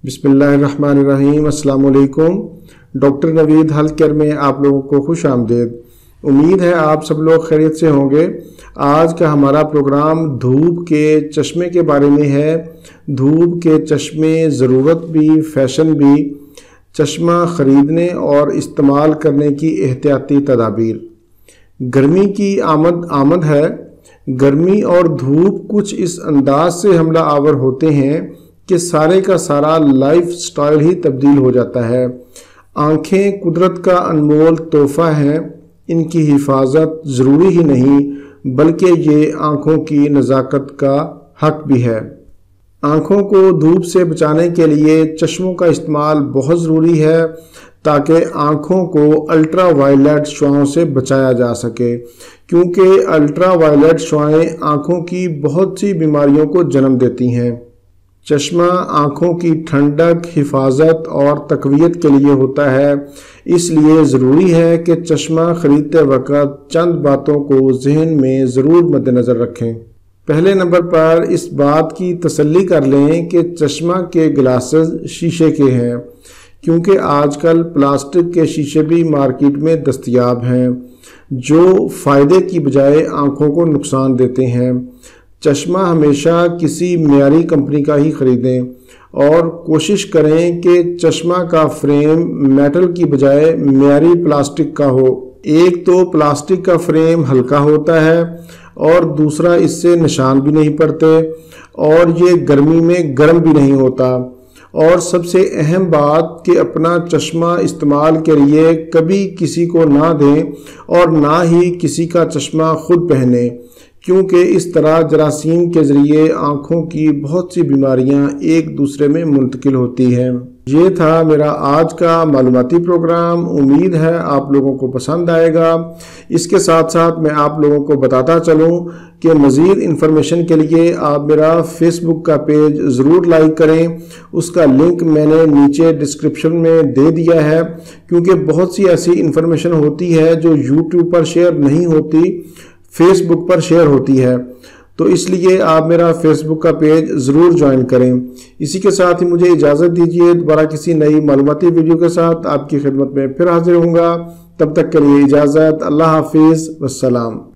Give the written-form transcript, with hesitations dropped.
بسم اللہ الرحمن الرحیم۔ السلام علیکم۔ ڈاکٹر نوید ہیلتھ کیئر میں آپ لوگوں کو خوش آمدید۔ امید ہے آپ سب لوگ خیریت سے ہوں گے۔ آج کا ہمارا پروگرام دھوپ کے چشمے کے بارے میں ہے۔ دھوپ کے چشمے، ضرورت بھی فیشن بھی، چشمہ خریدنے اور استعمال کرنے کی احتیاطی تدابیر۔ گرمی کی آمد ہے۔ گرمی اور دھوپ کچھ اس انداز سے حملہ آور ہوتے ہیں کہ سارے کا سارا لائف سٹائل ہی تبدیل ہو جاتا ہے۔ آنکھیں قدرت کا انمول تحفہ ہیں، ان کی حفاظت ضروری ہی نہیں بلکہ یہ آنکھوں کی نزاکت کا حق بھی ہے۔ آنکھوں کو دھوپ سے بچانے کے لیے چشموں کا استعمال بہت ضروری ہے تاکہ آنکھوں کو الٹرا وائلیٹ شعاعوں سے بچایا جا سکے، کیونکہ الٹرا وائلیٹ شعاعیں آنکھوں کی بہت سی بیماریوں کو جنم دیتی ہیں۔ چشمہ آنکھوں کی ٹھنڈک، حفاظت اور تقویت کے لیے ہوتا ہے، اس لیے ضروری ہے کہ چشمہ خریدتے وقت چند باتوں کو ذہن میں ضرور مد نظر رکھیں۔ پہلے نمبر پر اس بات کی تسلی کر لیں کہ چشمہ کے گلاسز شیشے کے ہیں، کیونکہ آج کل پلاسٹک کے شیشے بھی مارکیٹ میں دستیاب ہیں جو فائدے کی بجائے آنکھوں کو نقصان دیتے ہیں۔ چشمہ ہمیشہ کسی معیاری کمپنی کا ہی خریدیں اور کوشش کریں کہ چشمہ کا فریم میٹل کی بجائے معیاری پلاسٹک کا ہو۔ ایک تو پلاسٹک کا فریم ہلکا ہوتا ہے اور دوسرا اس سے نشان بھی نہیں پڑتے اور یہ گرمی میں گرم بھی نہیں ہوتا۔ اور سب سے اہم بات کہ اپنا چشمہ استعمال کے لیے کبھی کسی کو نہ دیں اور نہ ہی کسی کا چشمہ خود پہنیں، کیونکہ اس طرح جراثیم کے ذریعے آنکھوں کی بہت سی بیماریاں ایک دوسرے میں منتقل ہوتی ہیں۔ یہ تھا میرا آج کا معلوماتی پروگرام۔ امید ہے آپ لوگوں کو پسند آئے گا۔ اس کے ساتھ ساتھ میں آپ لوگوں کو بتاتا چلوں کہ مزید انفارمیشن کے لیے آپ میرا فیس بک کا پیج ضرور لائک کریں۔ اس کا لنک میں نے نیچے ڈسکرپشن میں دے دیا ہے، کیونکہ بہت سی ایسی انفارمیشن ہوتی ہے جو یوٹیوب پر شیئر نہیں ہوتی، فیس بک پر شیئر ہوتی ہے، تو اس لیے آپ میرا فیس بک کا پیج ضرور جوائن کریں۔ اسی کے ساتھ ہی مجھے اجازت دیجیے، دوبارہ کسی نئی معلوماتی ویڈیو کے ساتھ آپ کی خدمت میں پھر حاضر ہوں گا۔ تب تک کے لیے اجازت۔ اللہ حافظ، والسلام۔